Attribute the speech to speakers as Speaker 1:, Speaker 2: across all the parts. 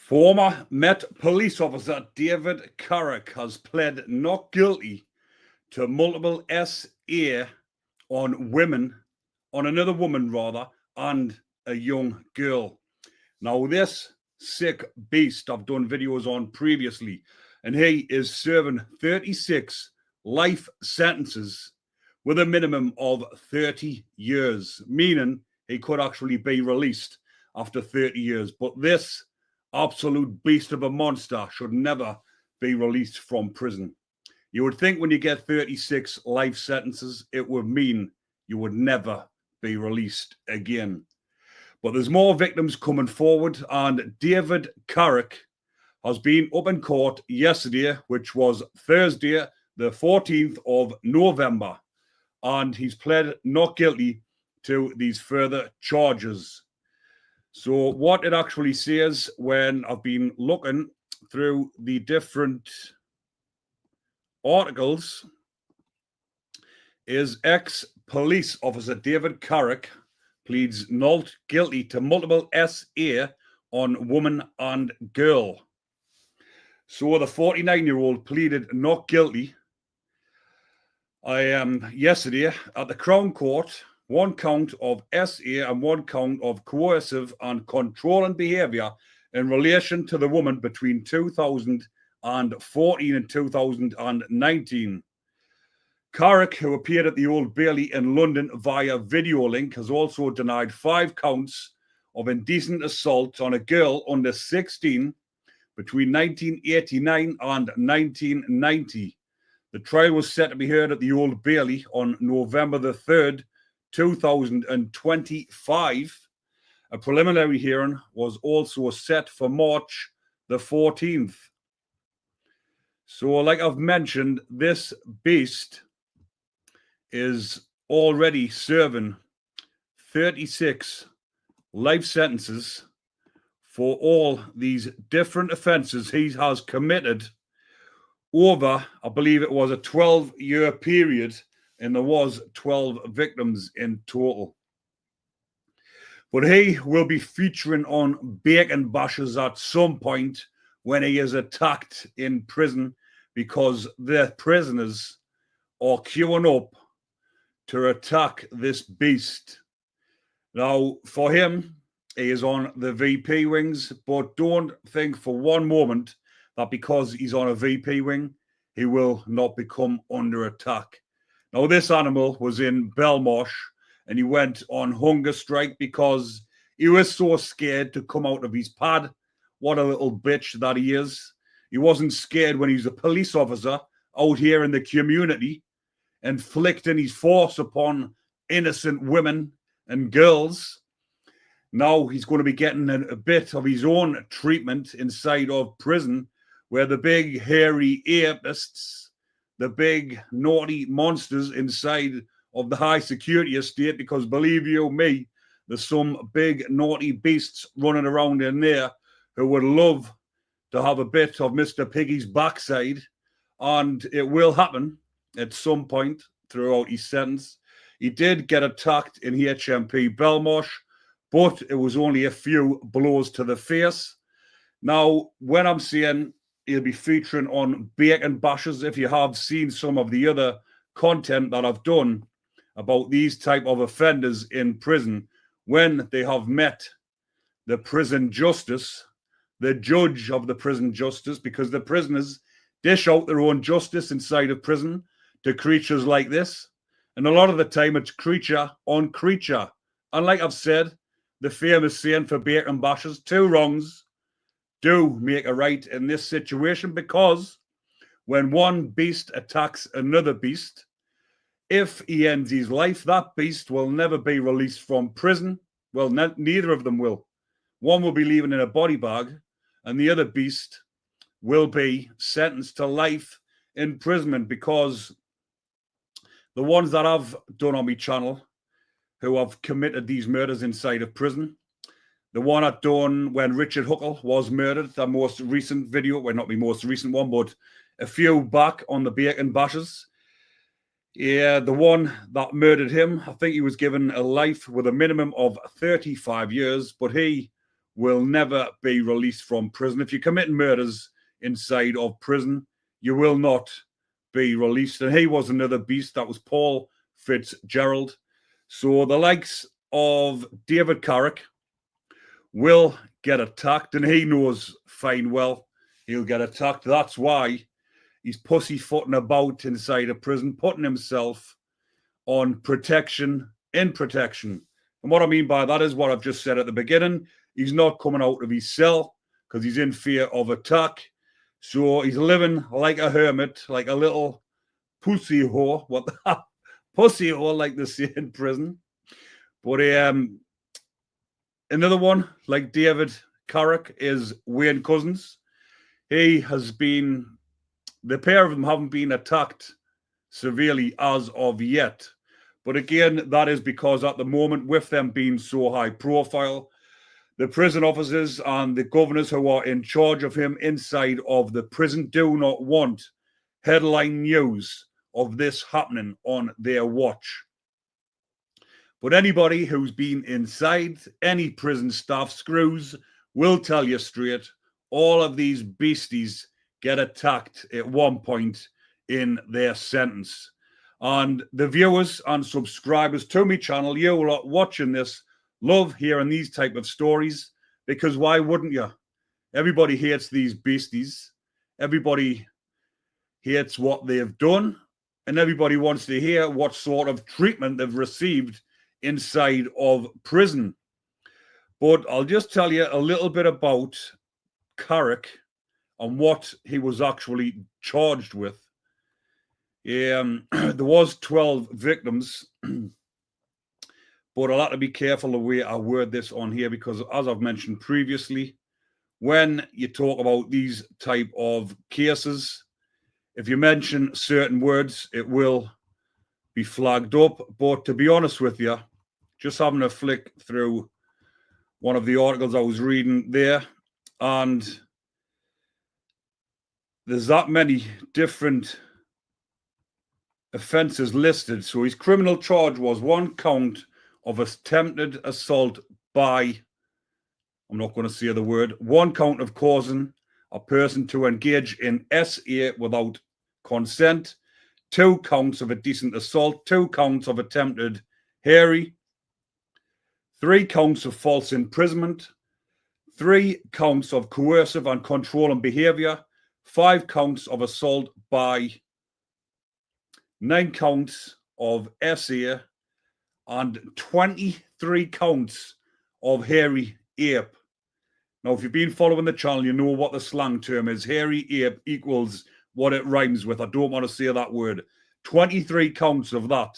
Speaker 1: Former Met police officer David Carrick has pled not guilty to multiple SA on another woman rather, and a young girl. Now, this sick beast I've done videos on previously, and he is serving 36 life sentences with a minimum of 30 years, meaning he could actually be released after 30 years. But this absolute beast of a monster should never be released from prison. You would think when you get 36 life sentences, it would mean you would never be released again. But there's more victims coming forward, and David Carrick has been up in court yesterday, which was Thursday, the 14th of November, and he's pled not guilty to these further charges. So what it actually says, when I've been looking through the different articles, is ex-police officer David Carrick pleads not guilty to multiple SA on woman and girl. So the 49-year-old pleaded not guilty yesterday at the Crown Court, one count of SA and one count of coercive and controlling behaviour in relation to the woman between 2014 and 2019. Carrick, who appeared at the Old Bailey in London via video link, has also denied 5 counts of indecent assault on a girl under 16 between 1989 and 1990. The trial was set to be heard at the Old Bailey on November the 3rd, 2025. A preliminary hearing was also set for March the 14th. So, like I've mentioned, this beast is already serving 36 life sentences for all these different offences he has committed over, I believe it was a 12-year period, and there was 12 victims in total. But he will be featuring on Bacon Bashes at some point when he is attacked in prison, because the prisoners are queuing up to attack this beast. Now, for him, he is on the VP wings, but don't think for one moment that because he's on a VP wing, he will not become under attack. Now, this animal was in Belmarsh, and he went on hunger strike because he was so scared to come out of his pad. What a little bitch that he is. He wasn't scared when he was a police officer out here in the community, inflicting his force upon innocent women and girls. Now he's going to be getting a bit of his own treatment inside of prison, where the big hairy apists, the big naughty monsters inside of the high security estate, because believe you me, there's some big naughty beasts running around in there who would love to have a bit of Mr. Piggy's backside, and it will happen at some point throughout his sentence. He did get attacked in HMP Belmarsh, but it was only a few blows to the face. Now, when I'm saying he'll be featuring on Bacon Bashes, if you have seen some of the other content that I've done about these type of offenders in prison, when they have met the prison justice, the judge of the prison justice, because the prisoners dish out their own justice inside of prison to creatures like this. And a lot of the time it's creature on creature. And like I've said, the famous saying for Bacon Bashes, 2 wrongs do make a right in this situation, because when one beast attacks another beast, if he ends his life, that beast will never be released from prison. Well, neither of them will. One will be leaving in a body bag, and the other beast will be sentenced to life imprisonment, because the ones that I've done on my channel who have committed these murders inside of prison, the one I'd done when Richard Huckle was murdered, the most recent video, well, not the most recent one, but a few back on the Bacon Bashes. Yeah, the one that murdered him, I think he was given a life with a minimum of 35 years, but he will never be released from prison. If you're committing murders inside of prison, you will not be released. And he was another beast. That was Paul Fitzgerald. So the likes of David Carrick will get attacked, and he knows fine well he'll get attacked. That's why he's pussyfooting about inside a prison, putting himself on protection in protection. And what I mean by that is what I've just said at the beginning. He's not coming out of his cell because he's in fear of attack. So he's living like a hermit, like a little pussy whore. What the pussy whore, like they say in prison. But another one, like David Carrick, is Wayne Couzens. He has been, the pair of them haven't been attacked severely as of yet. But again, that is because at the moment, with them being so high profile, the prison officers and the governors who are in charge of him inside of the prison do not want headline news of this happening on their watch. But anybody who's been inside, any prison staff screws will tell you straight, all of these beasties get attacked at one point in their sentence. And the viewers and subscribers to my channel, you lot watching this, love hearing these type of stories, because why wouldn't you? Everybody hates these beasties. Everybody hates what they've done, and everybody wants to hear what sort of treatment they've received inside of prison. But I'll just tell you a little bit about Carrick and what he was actually charged with. There was 12 victims, but I'll have to be careful the way I word this on here, because as I've mentioned previously, when you talk about these type of cases, if you mention certain words, it will be flagged up. But to be honest with you, just having a flick through one of the articles I was reading there, and there's that many different offences listed. So his criminal charge was 1 count of attempted assault by, I'm not going to say the word, 1 count of causing a person to engage in SA without consent, 2 counts of indecent assault, 2 counts of attempted hairy, 3 counts of false imprisonment, 3 counts of coercive and controlling behaviour, 5 counts of assault by, 9 counts of SA, and 23 counts of hairy ape. Now, if you've been following the channel, you know what the slang term is. Hairy ape equals what it rhymes with. I don't want to say that word. 23 counts of that.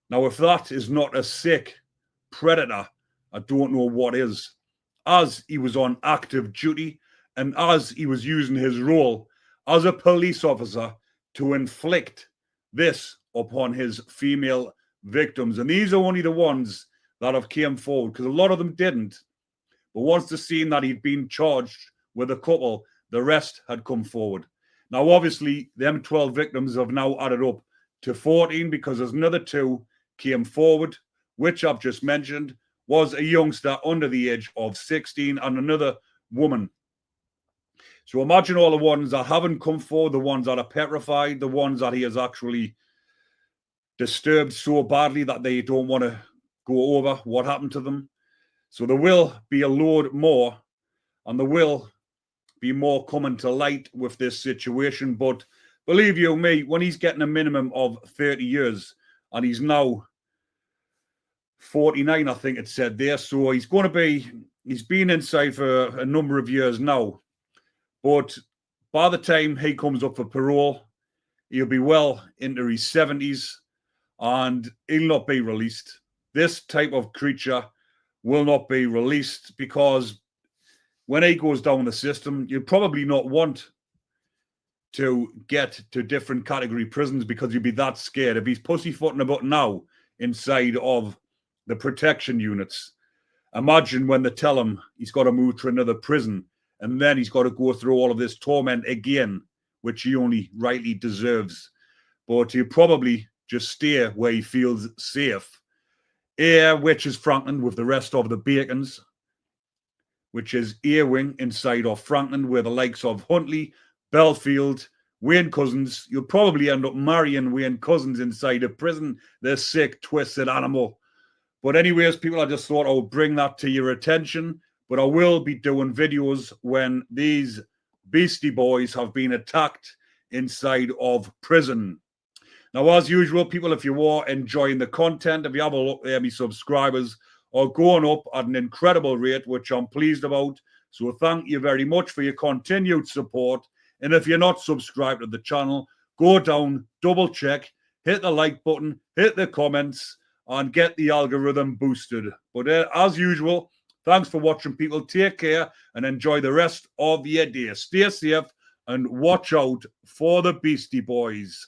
Speaker 1: Now, if that is not a sick predator, I don't know what is. As he was on active duty and as he was using his role as a police officer to inflict this upon his female victims. And these are only the ones that have came forward, because a lot of them didn't. But once they've seen that he'd been charged with a couple, the rest had come forward. Now, obviously, them 12 victims have now added up to 14, because there's another 2 came forward, which I've just mentioned, was a youngster under the age of 16 and another woman. So imagine all the ones that haven't come forward, the ones that are petrified, the ones that he has actually disturbed so badly that they don't want to go over what happened to them. So there will be a load more, and there will be more coming to light with this situation. But believe you me, when he's getting a minimum of 30 years, and he's now 49, I think it said there, so he's been inside for a number of years now. But by the time he comes up for parole, he'll be well into his 70s, and he'll not be released. This type of creature will not be released, because when he goes down the system, you'll probably not want to get to different category prisons, because you'll be that scared. If he's pussyfooting about now inside of the protection units, imagine when they tell him he's got to move to another prison, and then he's got to go through all of this torment again, which he only rightly deserves. But he'll probably just stay where he feels safe. Here, which is Franklin, with the rest of the Bacons, which is Earwing inside of Franklin, where the likes of Huntley, Belfield, Wayne Couzens, you'll probably end up marrying Wayne Couzens inside a prison, this sick, twisted animal. But anyways, people, I just thought I would bring that to your attention. But I will be doing videos when these beastie boys have been attacked inside of prison. Now, as usual, people, if you are enjoying the content, if you have a look there, my subscribers are going up at an incredible rate, which I'm pleased about. So thank you very much for your continued support. And if you're not subscribed to the channel, go down, double check, hit the like button, hit the comments, and get the algorithm boosted. But as usual, thanks for watching, people. Take care and enjoy the rest of your day. Stay safe and watch out for the beastie boys.